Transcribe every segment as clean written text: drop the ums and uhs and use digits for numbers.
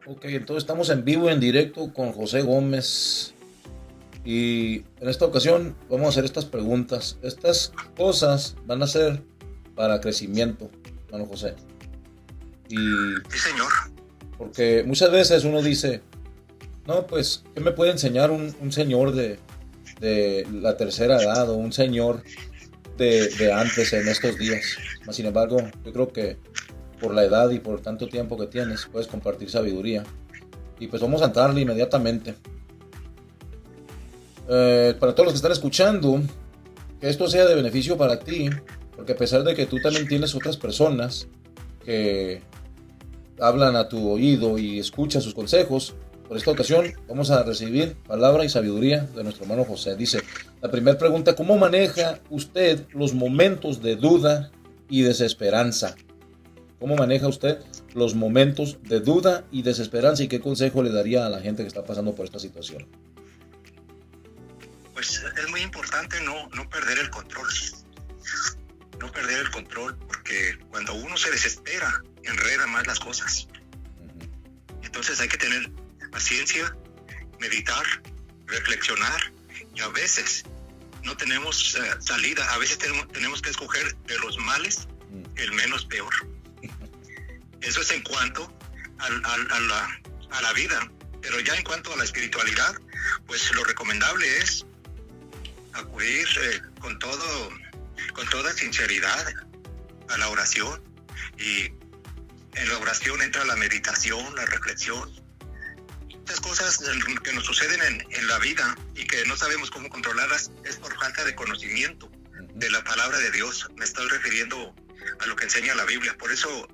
Ok, entonces estamos en vivo, en directo con José Gómez. Y en esta ocasión vamos a hacer estas preguntas. Estas cosas van a ser para crecimiento, hermano José. Y Sí, señor. porque muchas veces uno dice, no, pues, ¿qué me puede enseñar un señor de la tercera edad o un señor de antes en estos días? Mas, sin embargo, yo creo que por la edad y por tanto tiempo que tienes, puedes compartir sabiduría. Y pues vamos a entrarle inmediatamente. Para todos los que están escuchando, que esto sea de beneficio para ti, porque a pesar de que tú también tienes otras personas que hablan a tu oído y escuchan sus consejos, por esta ocasión vamos a recibir palabra y sabiduría de nuestro hermano José. Dice, la primera pregunta, ¿cómo maneja usted los momentos de duda y desesperanza? ¿Cómo maneja usted los momentos de duda y desesperanza y qué consejo le daría a la gente que está pasando por esta situación? Pues es muy importante no perder el control. No perder el control, porque cuando uno se desespera, enreda más las cosas. Entonces hay que tener paciencia, meditar, reflexionar, y a veces no tenemos salida. A veces tenemos que escoger de los males el menos peor. Eso es en cuanto a la vida. Pero ya en cuanto a la espiritualidad, pues lo recomendable es acudir con toda sinceridad a la oración. Y en la oración entra la meditación, la reflexión. Estas cosas que nos suceden en la vida y que no sabemos cómo controlarlas es por falta de conocimiento de la palabra de Dios. Me estoy refiriendo a lo que enseña la Biblia. Por eso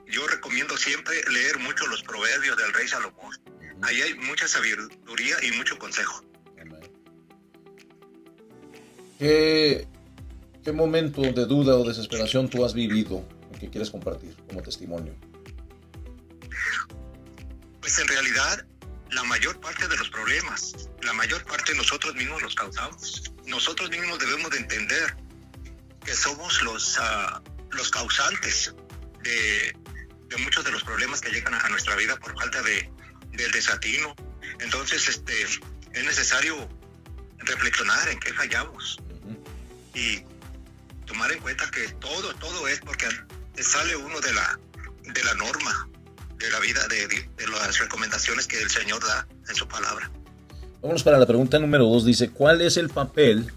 yo recomiendo siempre leer mucho los proverbios del rey Salomón. Ahí hay mucha sabiduría y mucho consejo. ¿Qué momento de duda o desesperación tú has vivido que quieres compartir como testimonio? Pues en realidad, la mayor parte de los problemas, la mayor parte nosotros mismos los causamos. Nosotros mismos debemos de entender que somos los causantes de muchos de los problemas que llegan a nuestra vida por falta del desatino. Entonces, es necesario reflexionar en qué fallamos y tomar en cuenta que todo es porque sale uno de la norma de la vida, de las recomendaciones que el Señor da en su palabra. Vámonos para la pregunta número 2. Dice, ¿cuál es el papel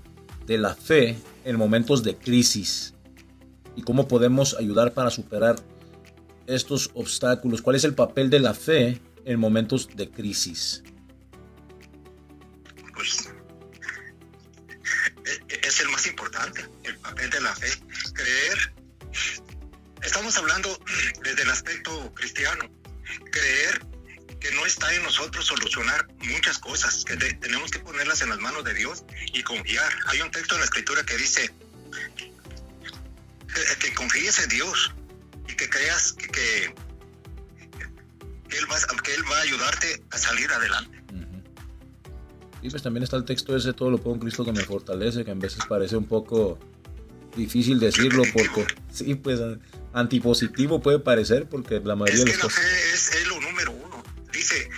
de la fe en momentos de crisis? ¿Y cómo podemos ayudar para superar estos obstáculos? ¿Cuál es el papel de la fe en momentos de crisis? Pues es el más importante, el papel de la fe. Creer. Estamos hablando desde el aspecto cristiano. Creer que no está en nosotros solucionar muchas cosas, que tenemos que ponerlas en las manos de Dios y confiar. Hay un texto en la Escritura que dice que confíes en Dios y que creas que Él va a ayudarte a salir adelante. Y pues también está el texto ese, todo lo puedo en Cristo que me fortalece, que a veces parece un poco difícil decirlo porque sí, pues antipositivo puede parecer porque la mayoría de las cosas... Es que la fe es lo número uno. Dice,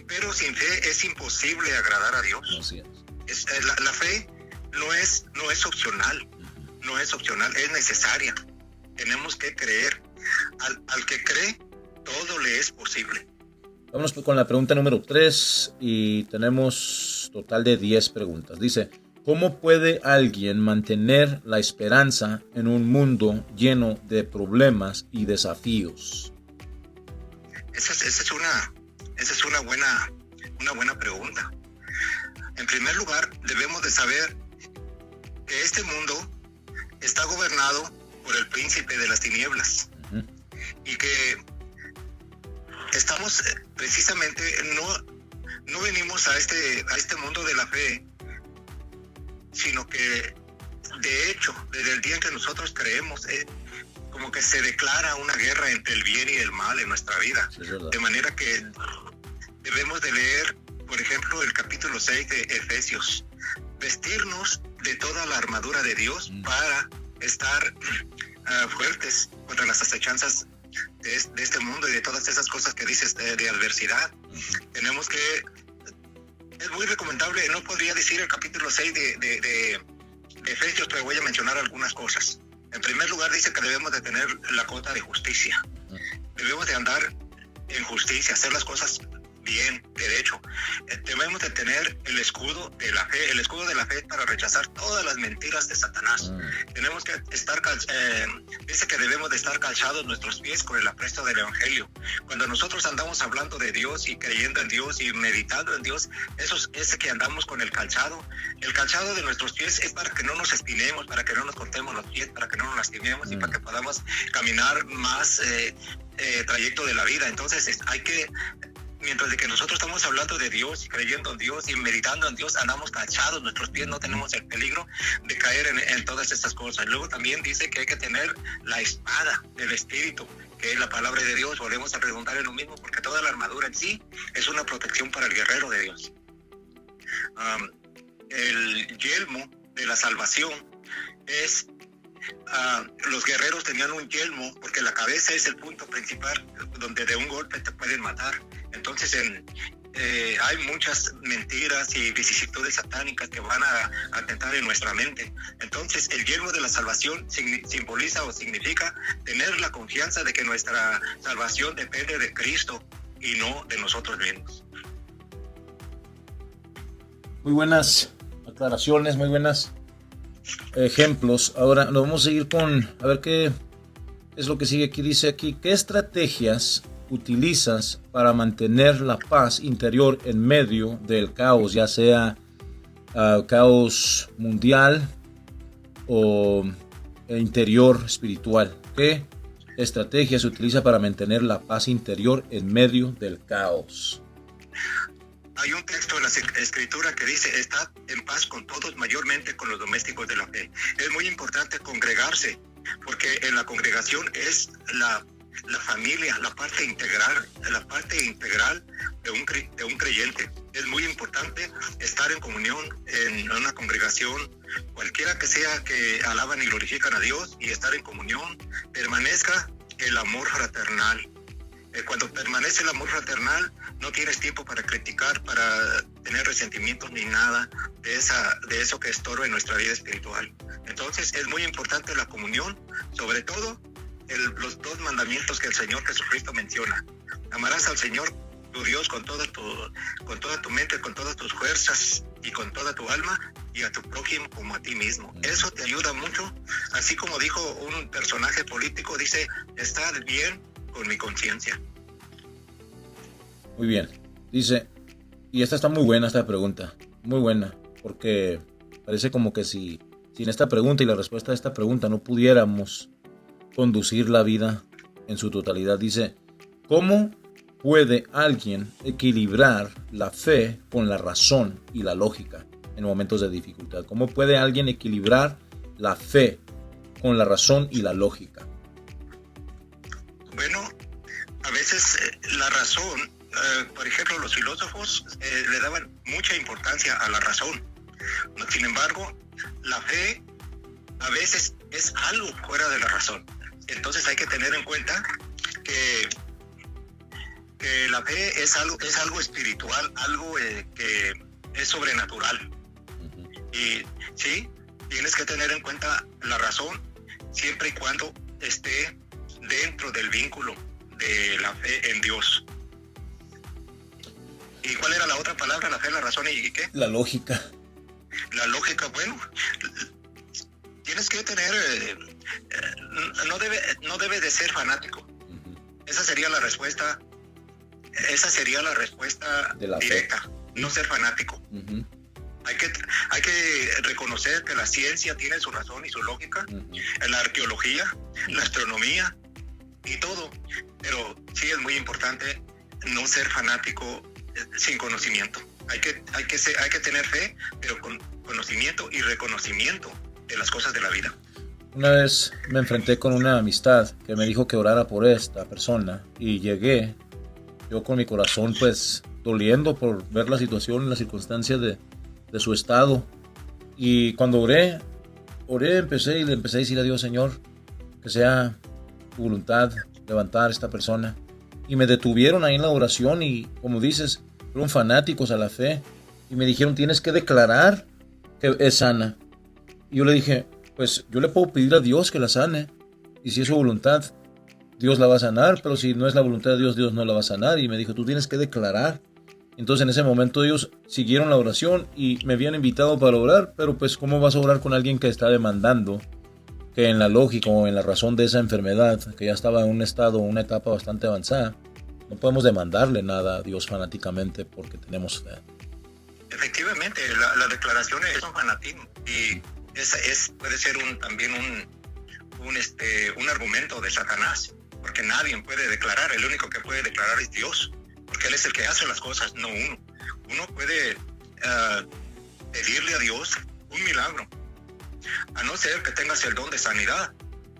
pero sin fe es imposible agradar a Dios. Así es. La fe no es opcional, no es opcional, es necesaria. Tenemos que creer. Al que cree, todo le es posible. Vámonos con la pregunta número 3 y tenemos total de 10 preguntas. Dice, ¿cómo puede alguien mantener la esperanza en un mundo lleno de problemas y desafíos? Esa es una buena pregunta. En primer lugar, debemos de saber que este mundo está gobernado por el príncipe de las tinieblas. Y que estamos precisamente, no venimos a este mundo de la fe, sino que de hecho, desde el día en que nosotros creemos, como que se declara una guerra entre el bien y el mal en nuestra vida. Sí, de manera que debemos de leer, por ejemplo, el capítulo 6 de Efesios, vestirnos de toda la armadura de Dios para estar fuertes contra las acechanzas de este mundo y de todas esas cosas que dices de adversidad. Tenemos que, es muy recomendable, no podría decir el capítulo 6 de Efesios, pero voy a mencionar algunas cosas. En primer lugar dice que debemos de tener la cuota de justicia. Debemos de andar en justicia, hacer las cosas bien, derecho. Debemos de tener el escudo de la fe. El escudo de la fe para rechazar todas las mentiras de Satanás. Tenemos que estar, dice que debemos de estar calzados nuestros pies con el apresto del Evangelio. Cuando nosotros andamos hablando de Dios y creyendo en Dios y meditando en Dios, eso es que andamos con el calzado. El calzado de nuestros pies es para que no nos espinemos, para que no nos cortemos los pies, para que no nos lastimemos y para que podamos caminar más trayecto de la vida. Entonces hay que, mientras de que nosotros estamos hablando de Dios y creyendo en Dios y meditando en Dios, andamos calzados, nuestros pies no tenemos el peligro de caer en todas estas cosas. Luego también dice que hay que tener la espada del Espíritu, que es la palabra de Dios. Volvemos a preguntar en lo mismo, porque toda la armadura en sí es una protección para el guerrero de Dios. El yelmo de la salvación es... los guerreros tenían un yelmo porque la cabeza es el punto principal donde de un golpe te pueden matar. Entonces hay muchas mentiras y vicisitudes satánicas que van a atentar en nuestra mente. Entonces el yelmo de la salvación simboliza o significa tener la confianza de que nuestra salvación depende de Cristo y no de nosotros mismos. Muy buenas aclaraciones, muy buenas ejemplos. Ahora nos vamos a seguir con, a ver qué es lo que sigue aquí. Dice aquí, ¿qué estrategias utilizas para mantener la paz interior en medio del caos, ya sea caos mundial o interior espiritual? ¿Qué estrategias se utiliza para mantener la paz interior en medio del caos? Hay un texto en la Escritura que dice: estad en paz con todos, mayormente con los domésticos de la fe. Es muy importante congregarse, porque en la congregación es la familia, la parte integral de un creyente. Es muy importante estar en comunión en una congregación, cualquiera que sea, que alaban y glorifican a Dios, y estar en comunión. Permanezca el amor fraternal. Cuando permanece el amor fraternal, no tienes tiempo para criticar, para tener resentimientos ni nada de eso que estorba en nuestra vida espiritual. Entonces es muy importante la comunión, sobre todo los dos mandamientos que el Señor Jesucristo menciona. Amarás al Señor tu Dios con toda tu mente, con todas tus fuerzas y con toda tu alma, y a tu prójimo como a ti mismo. Eso te ayuda mucho. Así como dijo un personaje político, dice: estad bien con mi conciencia. Muy bien. Dice, y esta está muy buena, esta pregunta, muy buena, porque parece como que si sin esta pregunta y la respuesta a esta pregunta no pudiéramos conducir la vida en su totalidad. Dice, ¿cómo puede alguien equilibrar la fe con la razón y la lógica en momentos de dificultad? ¿Cómo puede alguien equilibrar la fe con la razón y la lógica? Bueno, a veces la razón, por ejemplo, los filósofos le daban mucha importancia a la razón. Sin embargo, la fe a veces es algo fuera de la razón. Entonces hay que tener en cuenta que la fe es algo espiritual, algo que es sobrenatural. Y sí, tienes que tener en cuenta la razón siempre y cuando esté dentro del vínculo de la fe en Dios. ¿Y cuál era la otra palabra? La fe, la razón y ¿qué? La lógica. La lógica, bueno, tienes que tener, no debe de ser fanático. Esa sería la respuesta de la directa, fe. No ser fanático. Hay que reconocer que la ciencia tiene su razón y su lógica, la arqueología, la astronomía y todo, pero sí es muy importante no ser fanático sin conocimiento. Hay que tener fe, pero con conocimiento y reconocimiento de las cosas de la vida. Una vez me enfrenté con una amistad que me dijo que orara por esta persona, y llegué yo con mi corazón pues doliendo por ver la situación, las circunstancias de su estado, y cuando oré, le empecé a decir a Dios: Señor, que sea tu voluntad levantar a esta persona. Y me detuvieron ahí en la oración y, como dices, fueron fanáticos a la fe. Y me dijeron, tienes que declarar que es sana. Y yo le dije, pues yo le puedo pedir a Dios que la sane. Y si es su voluntad, Dios la va a sanar. Pero si no es la voluntad de Dios, Dios no la va a sanar. Y me dijo, tú tienes que declarar. Entonces en ese momento ellos siguieron la oración y me habían invitado para orar. Pero pues ¿cómo vas a orar con alguien que está demandando? Que en la lógica o en la razón de esa enfermedad, que ya estaba en un estado, una etapa bastante avanzada, no podemos demandarle nada a Dios fanáticamente porque tenemos fe. Efectivamente, la declaración es un fanatismo y puede ser también un argumento de Satanás, porque nadie puede declarar, el único que puede declarar es Dios, porque Él es el que hace las cosas, no uno. Uno puede pedirle a Dios un milagro, a no ser que tengas el don de sanidad.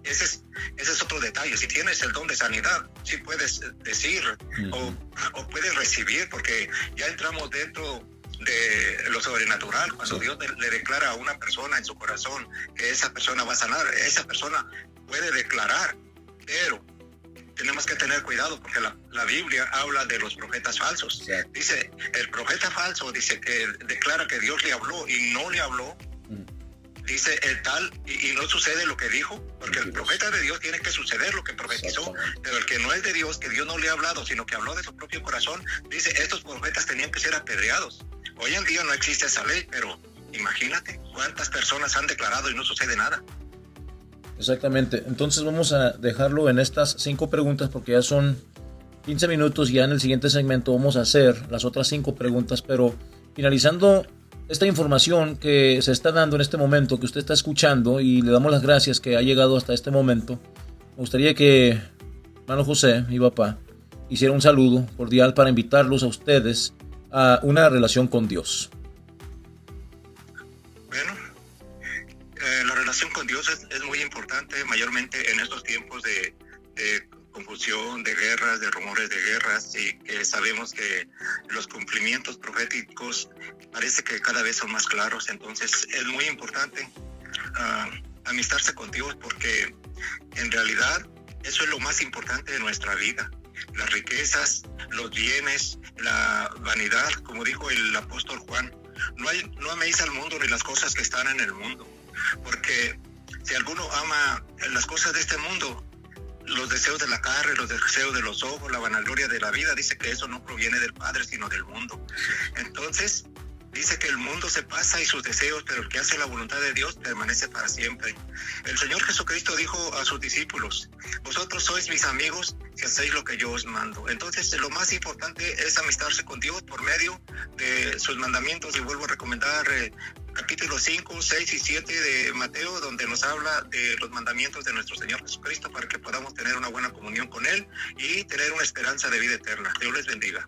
Ese es otro detalle. Si tienes el don de sanidad, sí puedes decir o puedes recibir, porque ya entramos dentro de lo sobrenatural. Cuando Dios le declara a una persona en su corazón que esa persona va a sanar, esa persona puede declarar, pero tenemos que tener cuidado porque la Biblia habla de los profetas falsos. Dice, el profeta falso dice que declara que Dios le habló y no le habló. Dice el tal y no sucede lo que dijo, porque el profeta de Dios tiene que suceder lo que profetizó, pero el que no es de Dios, que Dios no le ha hablado, sino que habló de su propio corazón, dice, estos profetas tenían que ser apedreados. Hoy en día no existe esa ley, pero imagínate cuántas personas han declarado y no sucede nada. Exactamente, entonces vamos a dejarlo en estas 5 preguntas porque ya son 15 minutos y ya en el siguiente segmento vamos a hacer las otras 5 preguntas, pero finalizando esta información que se está dando en este momento, que usted está escuchando, y le damos las gracias que ha llegado hasta este momento, me gustaría que hermano José, mi papá, hiciera un saludo cordial para invitarlos a ustedes a una relación con Dios. Bueno, la relación con Dios es muy importante, mayormente en estos tiempos de confusión, de guerras, de rumores de guerras, y que sabemos que los cumplimientos proféticos parece que cada vez son más claros. Entonces es muy importante amistarse con Dios, porque en realidad eso es lo más importante de nuestra vida. Las riquezas, los bienes, la vanidad, como dijo el apóstol Juan, no améis al mundo ni las cosas que están en el mundo, porque si alguno ama las cosas de este mundo, los deseos de la carne, los deseos de los ojos, la vanagloria de la vida, dice que eso no proviene del Padre, sino del mundo. Entonces, dice que el mundo se pasa y sus deseos, pero el que hace la voluntad de Dios permanece para siempre. El Señor Jesucristo dijo a sus discípulos, vosotros sois mis amigos si hacéis lo que yo os mando. Entonces, lo más importante es amistarse con Dios por medio de sus mandamientos, y vuelvo a recomendar capítulos 5, 6 y 7 de Mateo, donde nos habla de los mandamientos de nuestro Señor Jesucristo para que podamos tener una buena comunión con Él y tener una esperanza de vida eterna. Dios les bendiga.